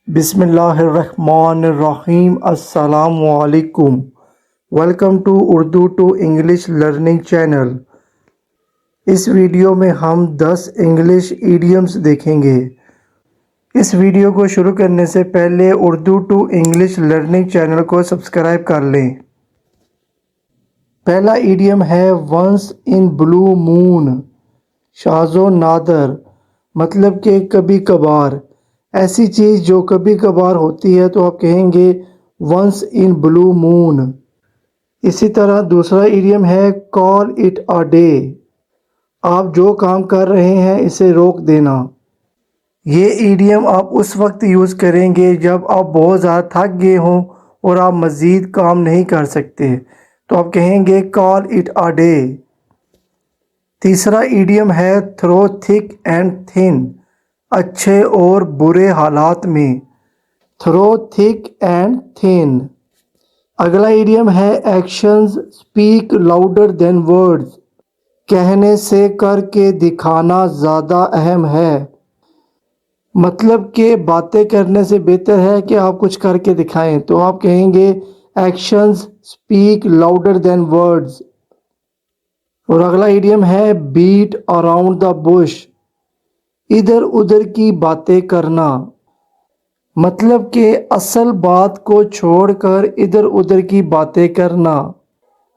بسم اللہ الرحمن الرحیم۔ السلام علیکم۔ Welcome to Urdu to English learning channel. اس ویڈیو میں ہم 10 انگلش ایڈیمز دیکھیں گے۔ اس ویڈیو کو شروع کرنے سے پہلے Urdu to English learning channel کو سبسکرائب کر لیں۔ پہلا ایڈیم ہے ونس ان بلو مون، شاذ و نادر، مطلب کہ کبھی کبھار، ایسی چیز جو کبھی کبھار ہوتی ہے تو آپ کہیں گے ونس ان بلو مون۔ اسی طرح دوسرا ایڈیم ہے کال اٹ اے ڈے، آپ جو کام کر رہے ہیں اسے روک دینا۔ یہ ایڈیم آپ اس وقت یوز کریں گے جب آپ بہت زیادہ تھک گئے ہوں اور آپ مزید کام نہیں کر سکتے تو آپ کہیں گے کال اٹ اے ڈے۔ تیسرا ایڈیم ہے تھرو تھک اینڈ تھن، اچھے اور برے حالات میں، تھرو تھک اینڈ تھن۔ اگلا ایڈیم ہے actions speak louder than words, کہنے سے کر کے دکھانا زیادہ اہم ہے، مطلب کہ باتیں کرنے سے بہتر ہے کہ آپ کچھ کر کے دکھائیں تو آپ کہیں گے actions speak louder than words. اور اگلا ایڈیم ہے بیٹ اراؤنڈ دا بش، ادھر ادھر کی باتیں کرنا، مطلب کہ اصل بات کو چھوڑ کر ادھر ادھر کی باتیں کرنا،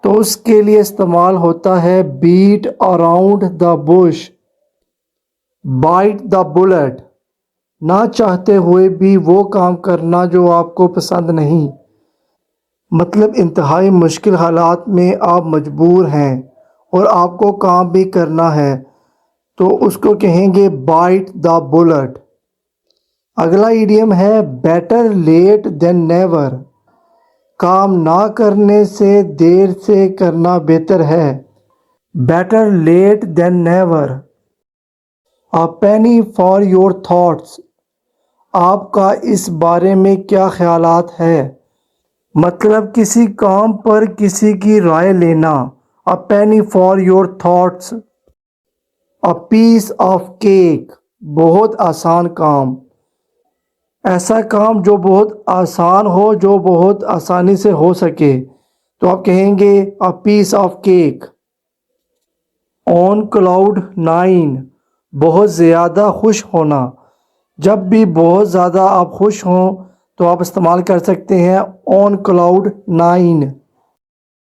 تو اس کے لیے استعمال ہوتا ہے beat around the bush. Bite the bullet, نہ چاہتے ہوئے بھی وہ کام کرنا جو آپ کو پسند نہیں، مطلب انتہائی مشکل حالات میں آپ مجبور ہیں اور آپ کو کام بھی کرنا ہے تو اس کو کہیں گے بائٹ دا بلٹ۔ اگلا ایڈیم ہے بیٹر لیٹ دین نیور، کام نہ کرنے سے دیر سے کرنا بہتر ہے، better late than never. A penny for your thoughts، آپ کا اس بارے میں کیا خیالات ہے، مطلب کسی کام پر کسی کی رائے لینا، A penny for your thoughts۔ A piece of cake، بہت آسان کام، ایسا کام جو بہت آسان ہو، جو بہت آسانی سے ہو سکے تو آپ کہیں گے A piece of cake۔ On cloud nine، بہت زیادہ خوش ہونا، جب بھی بہت زیادہ آپ خوش ہوں تو آپ استعمال کر سکتے ہیں on cloud nine۔